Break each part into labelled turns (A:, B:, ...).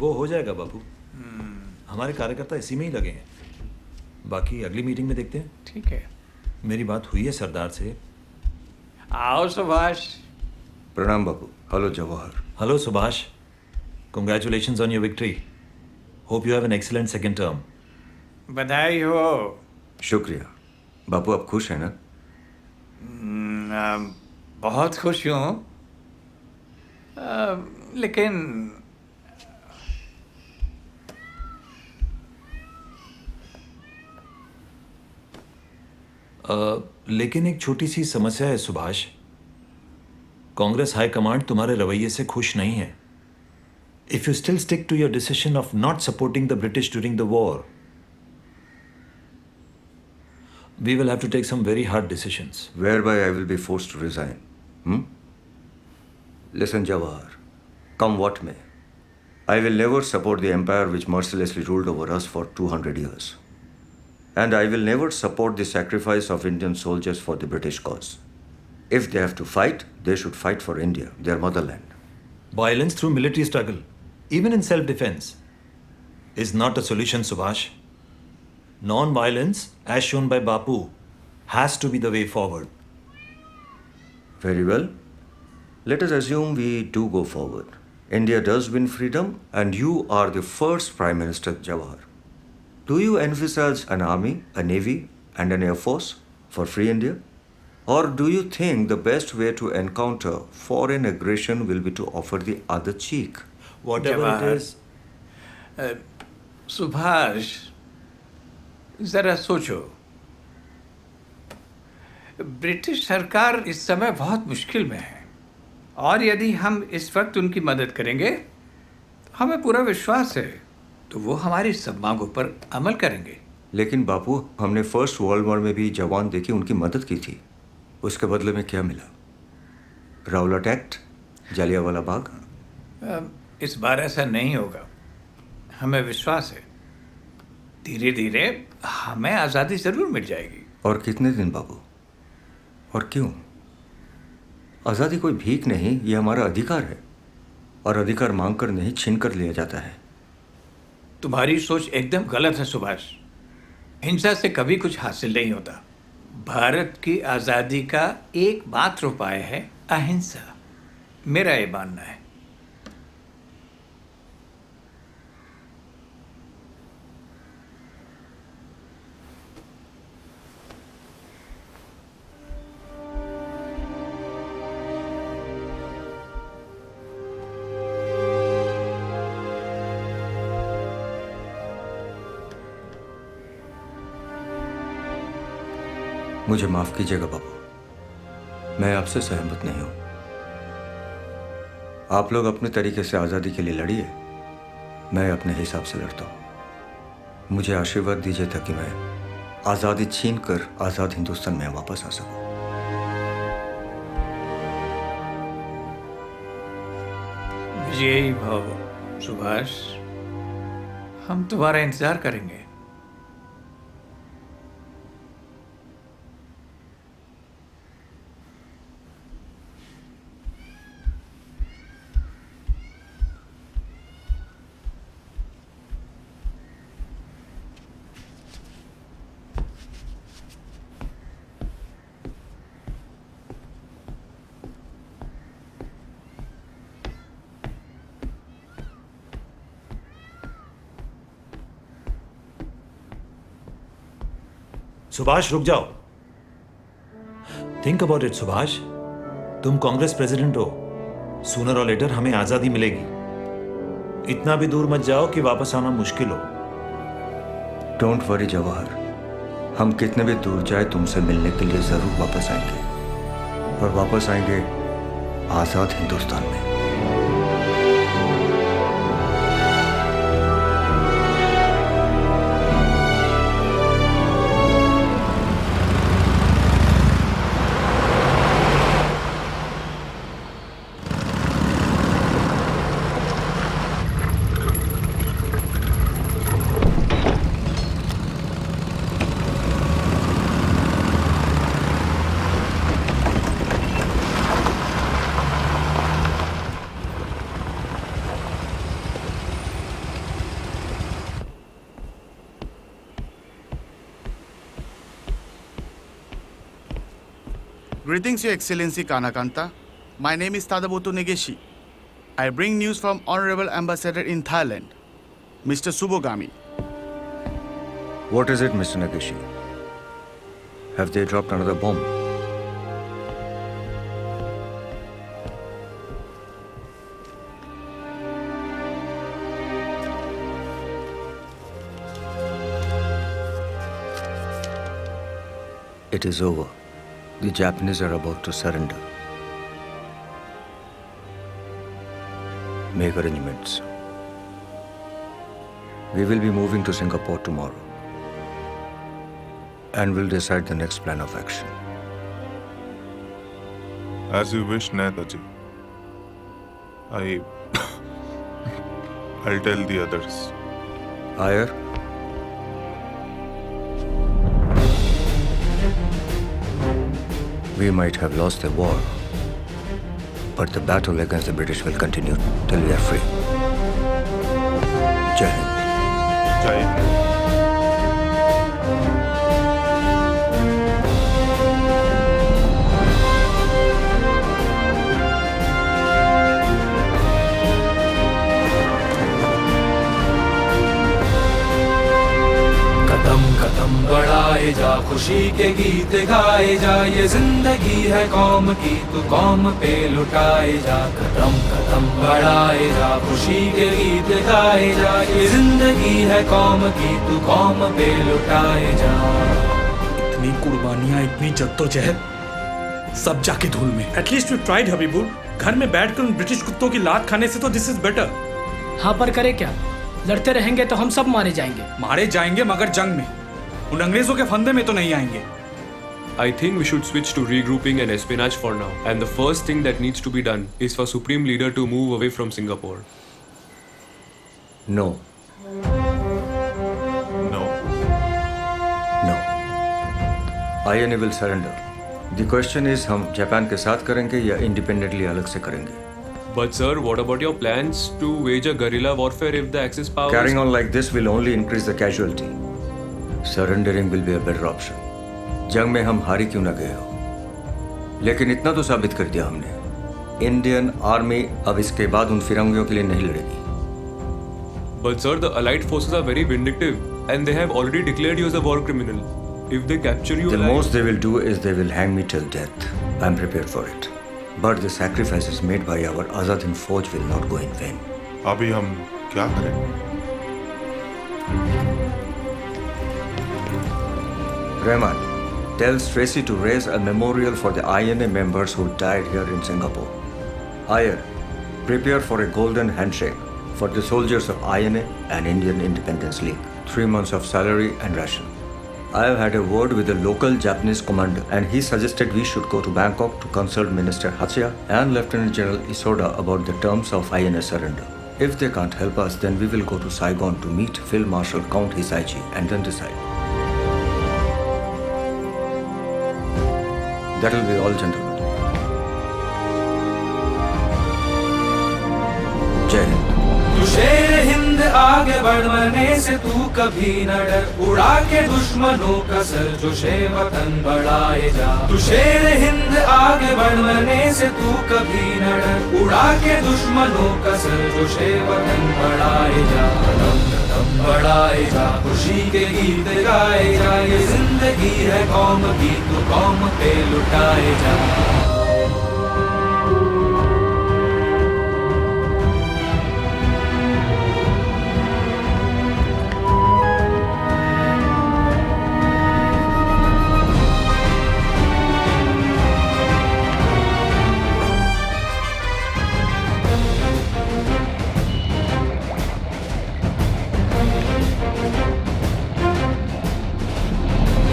A: वो हो जाएगा बापू। हमारे कार्यकर्ता इसी में ही लगे हैं। बाकी अगली मीटिंग में देखते हैं।
B: ठीक है।
A: मेरी बात हुई है सरदार से।
B: आओ सुभाष।
C: प्रणाम Bapu. Hello Jawahar.
A: Hello Subhash, congratulations on your victory. Hope you have an excellent second term.
B: बधाई हो।
C: शुक्रिया। बापू आप खुश हैं ना?
B: बहुत खुश हूँ, लेकिन
A: लेकिन एक छोटी सी समस्या है सुभाष। कांग्रेस हाईकमांड तुम्हारे रवैये से खुश नहीं है। If you still stick to your decision of not supporting the British during the war, we will have to take some very hard decisions.
C: Whereby I will be forced to resign. Listen, Jawahar, come what may, I will never support the empire which mercilessly ruled over us for 200 years. And I will never support the sacrifice of Indian soldiers for the British cause. If they have to fight, they should fight for India, their motherland.
A: Violence through military struggle, even in self-defense, is not a solution, Subhash. Non-violence, as shown by Bapu, has to be the way forward.
C: Very well. Let us assume we do go forward. India does win freedom, and you are the first Prime Minister, Jawahar. Do you envisage an army, a navy, and an air force for free India? Or do you think the best way to encounter foreign aggression will be to offer the other cheek?
A: Whatever it
B: Jawahar,
A: is.
B: Subhash, जरा सोचो। British सरकार इस समय बहुत मुश्किल में है, और यदि हम इस वक्त उनकी मदद करेंगे तो हमें पूरा विश्वास है तो वो हमारी सब मांगों पर अमल करेंगे।
C: लेकिन बापू, हमने फर्स्ट वर्ल्ड वॉर में भी जवान देके उनकी मदद की थी। उसके बदले में क्या मिला? राउलट एक्ट, जालियांवाला बाग।
B: इस बार ऐसा नहीं होगा, हमें विश्वास है। धीरे धीरे हमें आज़ादी ज़रूर मिल जाएगी।
C: और कितने दिन बाबू? और क्यों? आज़ादी कोई भीख नहीं, ये हमारा अधिकार है, और अधिकार मांग कर नहीं, छीन कर लिया जाता है।
B: तुम्हारी सोच एकदम गलत है सुभाष। हिंसा से कभी कुछ हासिल नहीं होता। भारत की आज़ादी का एकमात्र उपाय है अहिंसा। मेरा ये मानना है।
C: मुझे माफ कीजिएगा बाबू, मैं आपसे सहमत नहीं हूं। आप लोग अपने तरीके से आज़ादी के लिए लड़िए, मैं अपने हिसाब से लड़ता हूं। मुझे आशीर्वाद दीजिए ताकि मैं आज़ादी छीन कर आज़ाद हिंदुस्तान में वापस आ सकूं।
B: विजयी भव सुभाष, हम तुम्हारा इंतजार करेंगे।
A: सुभाष रुक जाओ। Think about it Subhash. तुम कांग्रेस प्रेसिडेंट हो, सूनर और लेटर हमें आजादी मिलेगी। इतना भी दूर मत जाओ कि वापस आना मुश्किल हो।
C: डोंट वरी जवाहर, हम कितने भी दूर जाए तुमसे मिलने के लिए जरूर वापस आएंगे, और वापस आएंगे आजाद हिंदुस्तान में।
D: Greetings, Your Excellency Kanakanta. My name is Tadamoto Negeshi. I bring news from Honorable Ambassador in Thailand, Mr. Subogami.
C: What is it, Mr. Nageshi? Have they dropped another bomb? It is over. The Japanese are about to surrender. Make arrangements. We will be moving to Singapore tomorrow and will decide the next plan of action.
E: As you wish, Netaji. I'll tell the others.
C: Iyer? We might have lost the war, but the battle against the British will continue till we are free. Jai Hind.
E: Jai Hind.
F: कदम कदम बढ़ाए जा, खुशी के गीत गाए जा, ये जिंदगी है कौम की, तू कौम पे लुटाए जा। कदम कदम बढ़ाए जा, खुशी के गीत गाए जा, ये जिंदगी है कौम की, तू कौम पे लुटाए जा।
G: इतनी कुर्बानियां, इतनी जद्दोजहद, सब जाके धूल में। At least you tried Habibul. घर में बैठकर उन ब्रिटिश कुत्तों की लात खाने से तो दिस इज बेटर।
H: हाँ, पर करे क्या? लड़ते रहेंगे तो हम सब मारे जाएंगे।
G: मारे जाएंगे मगर जंग में, उन अंग्रेजों के फंदे में तो नहीं आएंगे।
I: I think we should switch to regrouping and espionage for now. And the first thing that needs to be done is for Supreme Leader to move away from Singapore.
C: No.
E: No.
C: No. INA will surrender. The question is, हम Japan के साथ करेंगे या independently अलग से करेंगे?
I: But sir, what about your plans to wage a guerrilla warfare if the Axis powers...
C: Carrying on like this will only increase the casualty. Surrendering will be a better option. जंग में हम हारी क्यों ना गए हो, लेकिन इतना तो साबित कर दिया हमने, इंडियन आर्मी अब इसके बाद उन फिरंगियों के लिए नहीं लड़ेगी।
I: But sir, the Allied forces are very vindictive and they have already declared you as a war criminal. If they capture you
C: The
I: alive...
C: most they will do is they will hang me till death. I am prepared for it. But the sacrifices made by our Azad Hind Fauj will not go in vain.
E: अभी हम क्या करें?
C: Rahman, tell Tracy to raise a memorial for the INA members who died here in Singapore. Iyer, prepare for a golden handshake for the soldiers of INA and Indian Independence League. 3 months of salary and ration. I have had a word with the local Japanese commander and he suggested we should go to Bangkok to consult Minister Hachiya and Lieutenant General Isoda about the terms of INA surrender. If they can't help us, then we will go to Saigon to meet Field Marshal Count Hisaichi and then decide. That will be all, gentlemen. Jai Hind.
F: तू शेर हिंद आगे बढ़ने से तू कभी न डर, उड़ा के दुश्मनों का सर जो शे वतन बढ़ाए जा। तू शेर हिंद आगे बढ़ने से तू कभी न डर, उड़ा के दुश्मनों का सर जो शे वतन बढ़ाए जा। कदम कदम बढ़ाए जा, खुशी के गीत गाए जा, ये जिंदगी है कौम की, तू कौम पे लुटाए जा।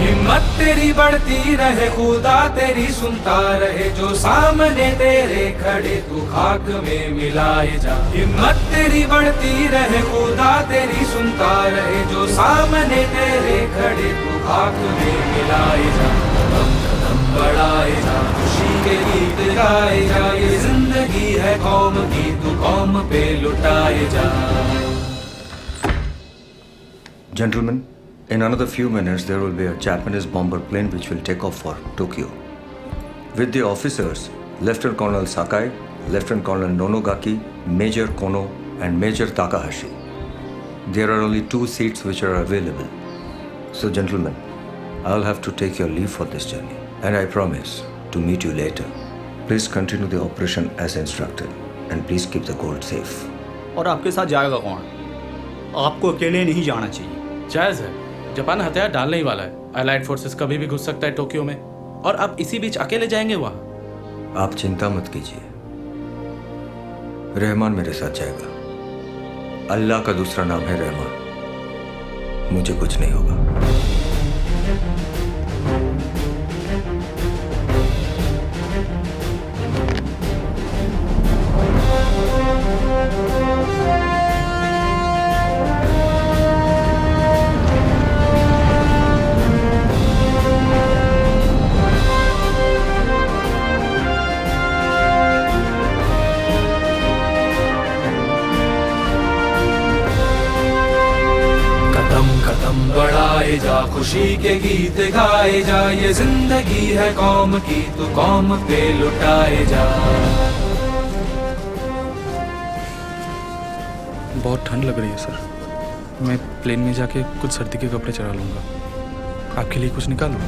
F: हिम्मत तेरी बढ़ती रहे, खुदा तेरी सुनता रहे, जो सामने तेरे खड़े तू खाक में मिलाए जा। हिम्मत तेरी बढ़ती रहे, खुदा तेरी सुनता रहे, जो सामने तेरे खड़े तू खाक में मिलाए जा। कदम कदम बढ़ाए जा, खुशी के गीत गाए जा, ये जिंदगी है कौम की, तू कौम पे लुटाए जा।
C: Gentlemen, in another few minutes there will be a Japanese bomber plane which will take off for Tokyo. With the officers, Lieutenant Colonel Sakai, Lieutenant Colonel Nonogaki, Major Kono, and Major Takahashi. There are only 2 seats which are available. So, gentlemen, I'll have to take your leave for this journey, and I promise to meet you later. Please continue the operation as instructed, and please keep the gold safe.
J: और आपके साथ जाएगा कौन? आपको अकेले नहीं जाना चाहिए।
G: जायज है, जापान हथियार डालने ही वाला है। अलाइड फोर्सेस कभी भी घुस सकता है टोक्यो में, और आप इसी बीच अकेले जाएंगे वहां?
C: आप चिंता मत कीजिए, रहमान मेरे साथ जाएगा। अल्लाह का दूसरा नाम है रहमान। मुझे कुछ नहीं होगा।
F: बढ़ाए जा खुशी के गीत गाए जा, ये जिंदगी है कौम की, तू कौम पे लुटाए जा।
G: बहुत ठंड लग रही है सर, मैं प्लेन में जाके कुछ सर्दी के कपड़े चढ़ा लूंगा। आपके लिए कुछ निकालूं?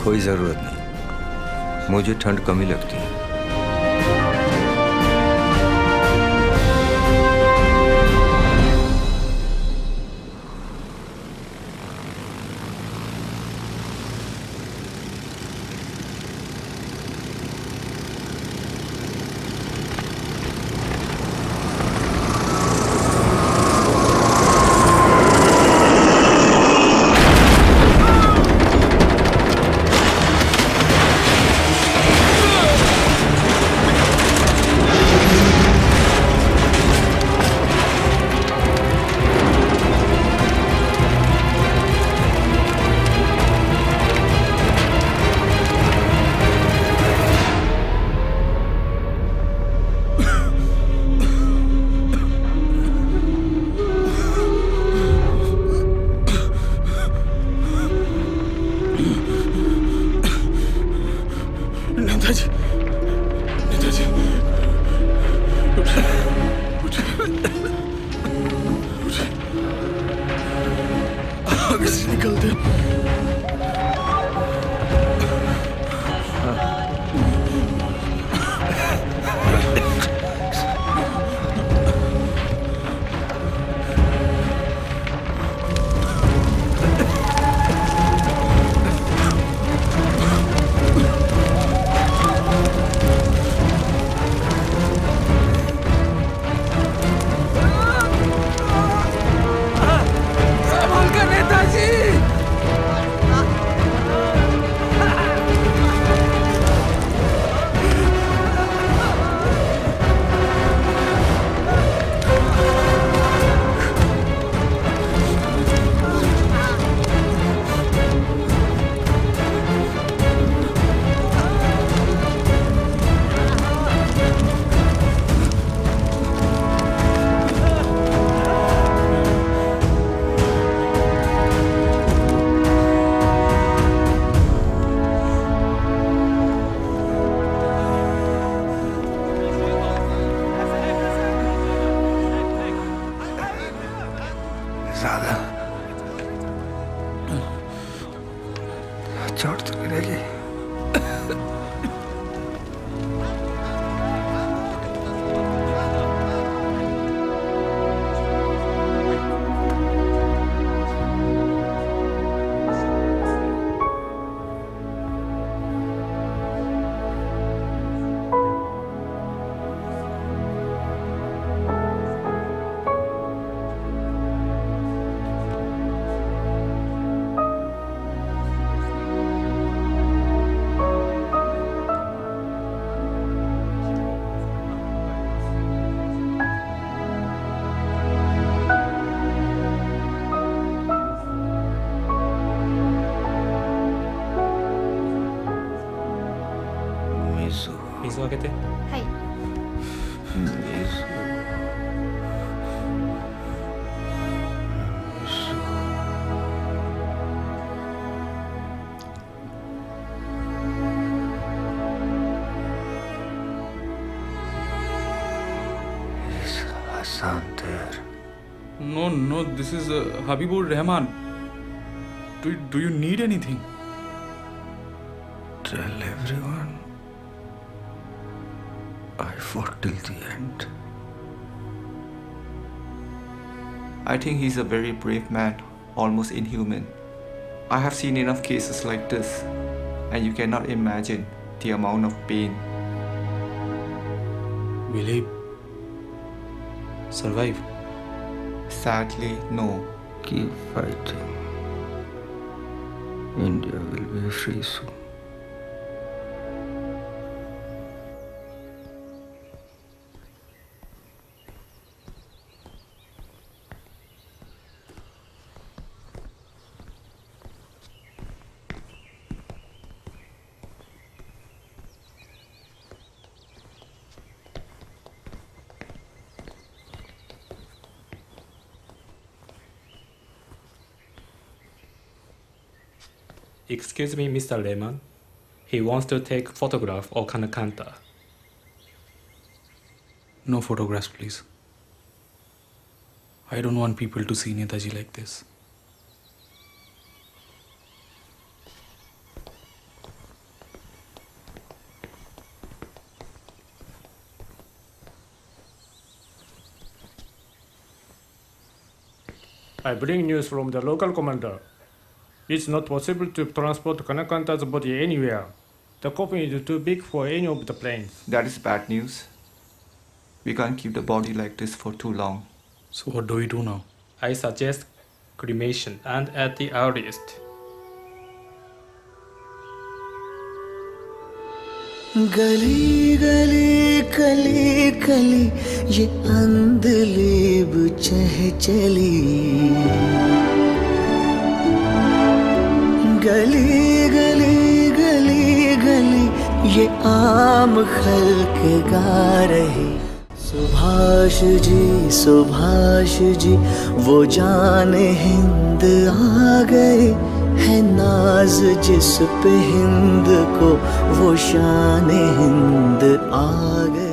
C: कोई ज़रूरत नहीं, मुझे ठंड कम ही लगती है।
K: चोट तो गिरेगी।
C: insan there.
G: No, this is Habibur Rahman. Do you need anything?
C: Tell everyone I fought till the end.
K: I think he's a very brave man, almost inhuman. I have seen enough cases like this, and you cannot imagine the amount of pain.
G: Will he survive?
K: Sadly, no.
C: Keep fighting. India will be free soon.
L: Excuse me, Mr. Lehman. He wants to take photograph of Kanakanta.
G: No photographs, please. I don't want people to see Netaji like this.
L: I bring news from the local commander. It's not possible to transport Kanakanta's body anywhere. The coffin is too big for any of the planes.
K: That is bad news. We can't keep the body like this for too long.
G: So what do we do now?
L: I suggest cremation and at the earliest.
M: गली गली कली कली ये अंधलेब चह चली गली गली गली गली ये आम खल्क गा रही सुभाष जी वो जान हिंद आ गए है नाज जिस पे हिंद को वो शान हिंद आ गए।